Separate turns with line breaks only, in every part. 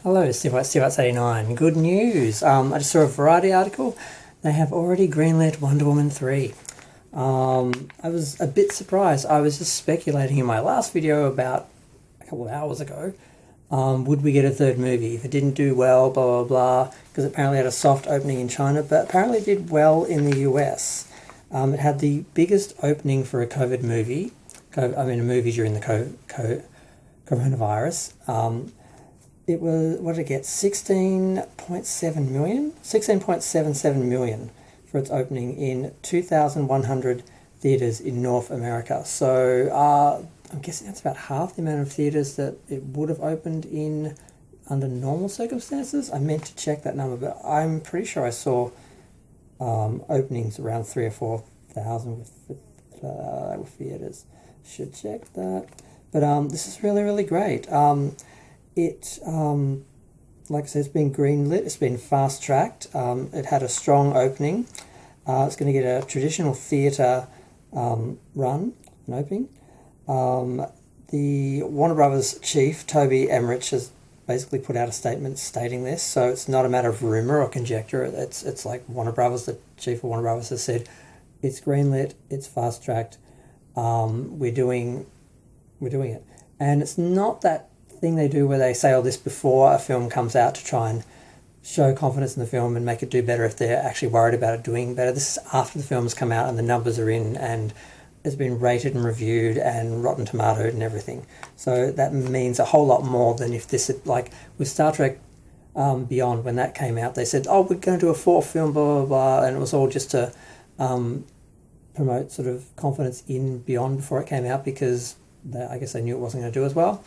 Hello, Steve89. Good news. I just saw a Variety article. They have already greenlit Wonder Woman 3. I was a bit surprised. I was just speculating in my last video about a couple of hours ago. Would we get a third movie? If it didn't do well, blah, blah, blah, because it apparently had a soft opening in China, but apparently it did well in the US. It had the biggest opening for a COVID movie. A movie during the coronavirus. It was, what did it get? 16.7 million? 16.77 million for its opening in 2,100 theatres in North America. So I'm guessing that's about half the amount of theatres that it would have opened in under normal circumstances. I meant to check that number, but I'm pretty sure I saw openings around 3,000 or 4,000 with theatres. Should check that. But this is really, really great. Like I said, it's been greenlit, it's been fast-tracked, it had a strong opening. It's going to get a traditional theatre run, an opening. The Warner Brothers chief, Toby Emmerich, has basically put out a statement stating this, so it's not a matter of rumour or conjecture. It's like Warner Brothers, the chief of Warner Brothers has said, it's greenlit, it's fast-tracked, we're doing it. And it's not that thing they do where they say all this before a film comes out to try and show confidence in the film and make it do better if they're actually worried about it doing better. This is after the film's come out and the numbers are in and it's been rated and reviewed and Rotten Tomatoed and everything. So that means a whole lot more than if this is like with Star Trek Beyond, when that came out, they said, oh, we're going to do a fourth film, blah, blah, blah, and it was all just to promote sort of confidence in Beyond before it came out because I guess they knew it wasn't going to do as well.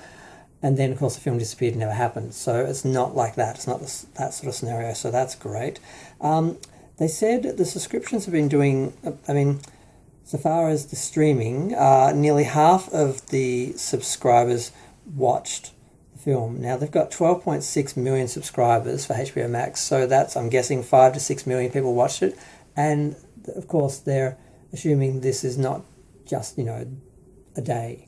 And then, of course, the film disappeared and never happened. So it's not like that. It's not that sort of scenario. So that's great. They said the subscriptions have been doing, so far as the streaming, nearly half of the subscribers watched the film. Now, they've got 12.6 million subscribers for HBO Max. So that's, I'm guessing, 5 to 6 million people watched it. And, of course, they're assuming this is not just, a day.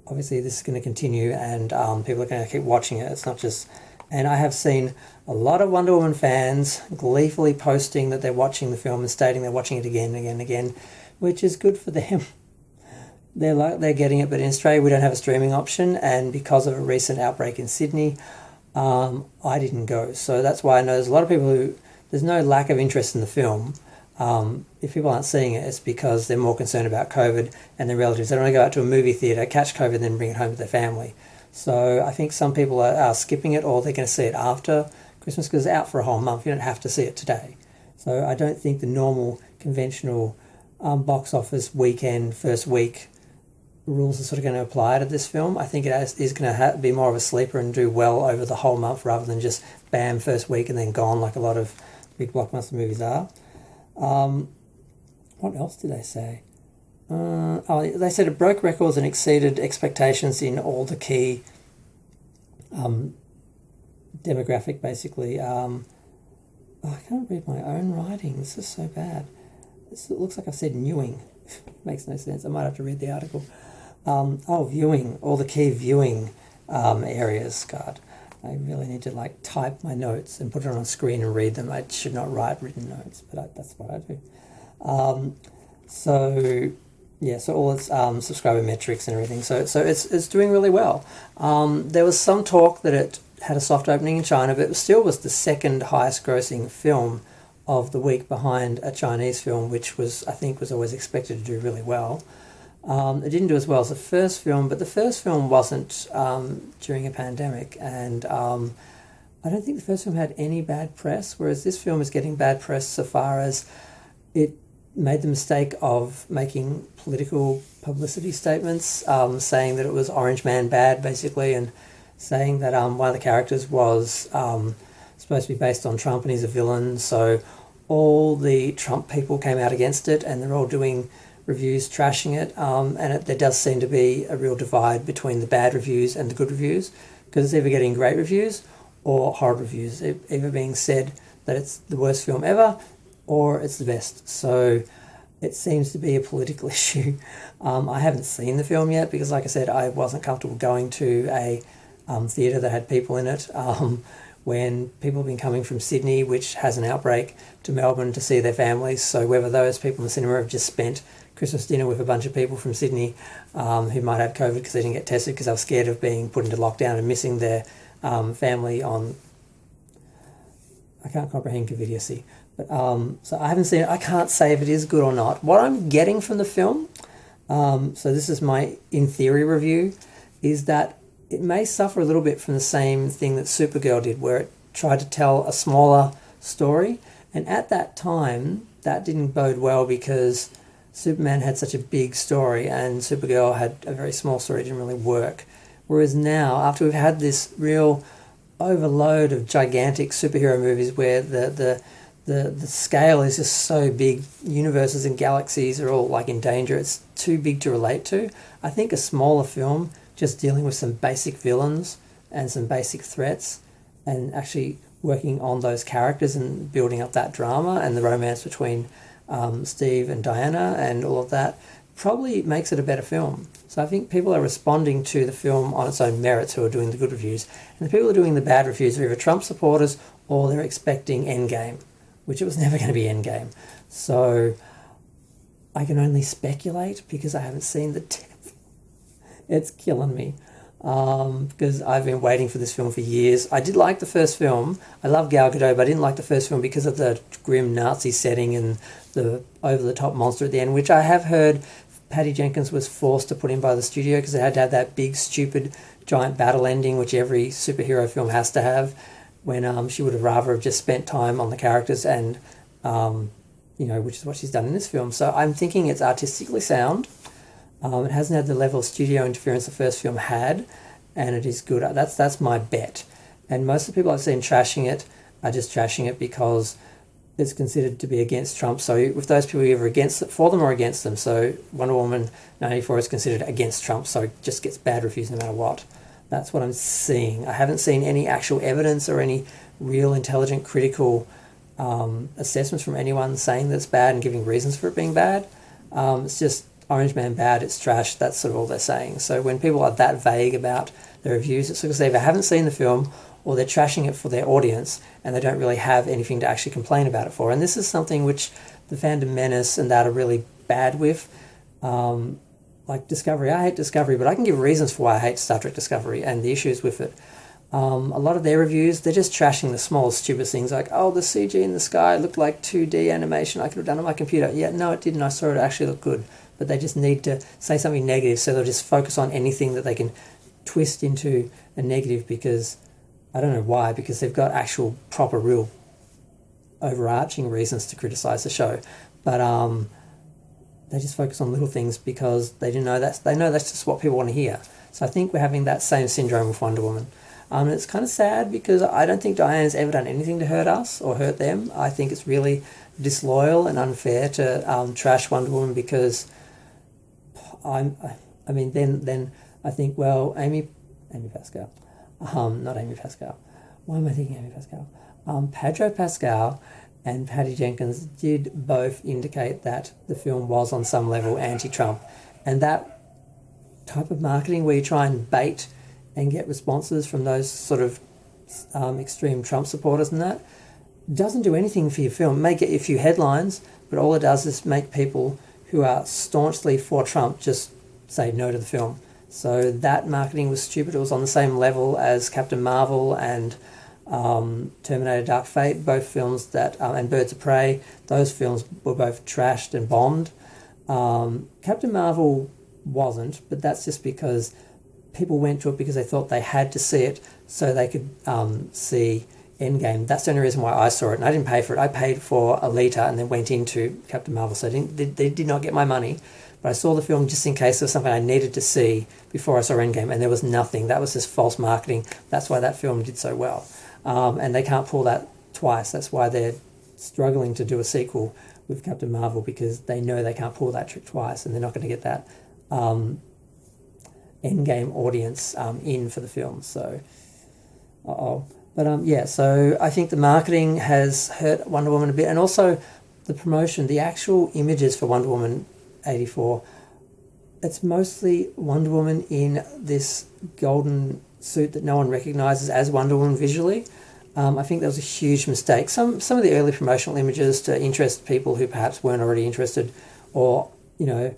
Obviously, this is going to continue and people are going to keep watching it. It's not just... And I have seen a lot of Wonder Woman fans gleefully posting that they're watching the film and stating they're watching it again and again and again, which is good for them. They're getting it, but in Australia we don't have a streaming option, and because of a recent outbreak in Sydney, I didn't go. So that's why I know there's a lot of people who... There's no lack of interest in the film. If people aren't seeing it, it's because they're more concerned about COVID and their relatives. They don't want to go out to a movie theatre, catch COVID, and then bring it home to their family. So I think some people are skipping it, or they're going to see it after Christmas because it's out for a whole month. You don't have to see it today. So I don't think the normal, conventional box office weekend, first week rules are sort of going to apply to this film. I think it is going to be more of a sleeper and do well over the whole month rather than just bam, first week and then gone like a lot of big blockbuster movies are. What else did they say? They said it broke records and exceeded expectations in all the key demographic, basically. I can't read my own writing. This is so bad. It looks like I've said newing. Makes no sense. I might have to read the article. Viewing. All the key viewing areas. God, I really need to type my notes and put it on a screen and read them. I should not write written notes, but that's what I do. So all its subscriber metrics and everything. So it's doing really well. There was some talk that it had a soft opening in China, but it still was the second highest grossing film of the week behind a Chinese film, which was always expected to do really well. It didn't do as well as the first film, but the first film wasn't during a pandemic, and I don't think the first film had any bad press, whereas this film is getting bad press so far as it made the mistake of making political publicity statements, saying that it was Orange Man bad, basically, and saying that one of the characters was supposed to be based on Trump and he's a villain, so all the Trump people came out against it, and they're all doing reviews trashing it, and there does seem to be a real divide between the bad reviews and the good reviews, because it's either getting great reviews or horrible reviews, either being said that it's the worst film ever or it's the best. So it seems to be a political issue. I haven't seen the film yet because, like I said, I wasn't comfortable going to a theatre that had people in it when people have been coming from Sydney, which has an outbreak, to Melbourne to see their families. So whether those people in the cinema have just spent Christmas dinner with a bunch of people from Sydney who might have COVID because they didn't get tested because they were scared of being put into lockdown and missing their family on... I can't comprehend conviviality. But, so I haven't seen it. I can't say if it is good or not. What I'm getting from the film, so this is my in theory review, is that it may suffer a little bit from the same thing that Supergirl did, where it tried to tell a smaller story. And at that time, that didn't bode well because Superman had such a big story and Supergirl had a very small story. It didn't really work. Whereas now, after we've had this real overload of gigantic superhero movies where the scale is just so big, universes and galaxies are all like in danger, it's too big to relate to. I think a smaller film just dealing with some basic villains and some basic threats and actually working on those characters and building up that drama and the romance between Steve and Diana and all of that probably makes it a better film. So I think people are responding to the film on its own merits who are doing the good reviews. And the people who are doing the bad reviews are either Trump supporters or they're expecting Endgame, which it was never going to be Endgame. So I can only speculate because I haven't seen the It's killing me because I've been waiting for this film for years. I did like the first film. I love Gal Gadot, but I didn't like the first film because of the grim Nazi setting and the over-the-top monster at the end, which I have heard Patty Jenkins was forced to put in by the studio because it had to have that big, stupid, giant battle ending, which every superhero film has to have, when she would have rather have just spent time on the characters and, which is what she's done in this film. So I'm thinking it's artistically sound. It hasn't had the level of studio interference the first film had, and it is good. That's my bet. And most of the people I've seen trashing it are just trashing it because it's considered to be against Trump. So with those people, you're either for them or against them. So Wonder Woman 94 is considered against Trump, so it just gets bad reviews no matter what. That's what I'm seeing. I haven't seen any actual evidence or any real intelligent critical assessments from anyone saying that it's bad and giving reasons for it being bad. It's just Orange Man bad, it's trash, that's sort of all they're saying. So when people are that vague about their reviews, it's because they either haven't seen the film or they're trashing it for their audience and they don't really have anything to actually complain about it for. And this is something which the fandom menace and that are really bad with. Like Discovery, I hate Discovery, but I can give reasons for why I hate Star Trek Discovery and the issues with it. A lot of their reviews, they're just trashing the small, stupid things like, oh, the CG in the sky looked like 2D animation I could have done on my computer. Yeah, no, it didn't. I saw it actually look good. But they just need to say something negative, so they'll just focus on anything that they can twist into a negative because, I don't know why, because they've got actual proper, real, overarching reasons to criticise the show. But they just focus on little things because they know that's just what people want to hear. So I think we're having that same syndrome with Wonder Woman. And it's kind of sad because I don't think Diana's ever done anything to hurt us or hurt them. I think it's really disloyal and unfair to trash Wonder Woman because then I think, well, Amy Pascal, not Amy Pascal. Why am I thinking Amy Pascal? Pedro Pascal and Patty Jenkins did both indicate that the film was on some level anti-Trump, and that type of marketing where you try and bait and get responses from those sort of extreme Trump supporters and that doesn't do anything for your film. It may get you a few headlines, but all it does is make people who are staunchly for Trump just say no to the film. So that marketing was stupid. It was on the same level as Captain Marvel and Terminator Dark Fate, both films that, and Birds of Prey, those films were both trashed and bombed. Captain Marvel wasn't, but that's just because people went to it because they thought they had to see it so they could see Endgame. That's the only reason why I saw it, and I didn't pay for it. I paid for Alita and then went into Captain Marvel, so they did not get my money. But I saw the film just in case there was something I needed to see before I saw Endgame, and there was nothing. That was just false marketing. That's why that film did so well. And they can't pull that twice. That's why they're struggling to do a sequel with Captain Marvel, because they know they can't pull that trick twice, and they're not going to get that Endgame audience in for the film. So, But so I think the marketing has hurt Wonder Woman a bit, and also the promotion, the actual images for Wonder Woman 84, it's mostly Wonder Woman in this golden suit that no one recognises as Wonder Woman visually. I think that was a huge mistake. Some of the early promotional images to interest people who perhaps weren't already interested, or, you know,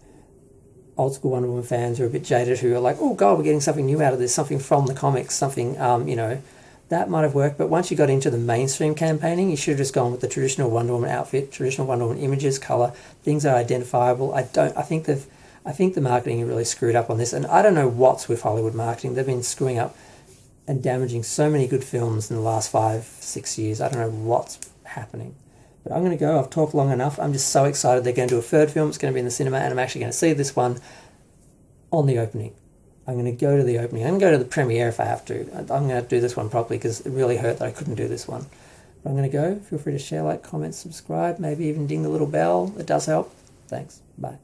old school Wonder Woman fans who are a bit jaded, who are like, oh God, we're getting something new out of this, something from the comics, something, you know, that might have worked. But once you got into the mainstream campaigning, you should have just gone with the traditional Wonder Woman outfit, traditional Wonder Woman images, colour, things that are identifiable. I think the marketing really screwed up on this, and I don't know what's with Hollywood marketing. They've been screwing up and damaging so many good films in the last 5-6 years. I don't know what's happening. But I'm going to go. I've talked long enough. I'm just so excited they're going to do a third film. It's going to be in the cinema, and I'm actually going to see this one on the opening. I'm going to go to the opening. I'm going to go to the premiere if I have to. I'm going to do this one properly because it really hurt that I couldn't do this one. But I'm going to go. Feel free to share, like, comment, subscribe, maybe even ding the little bell. It does help. Thanks. Bye.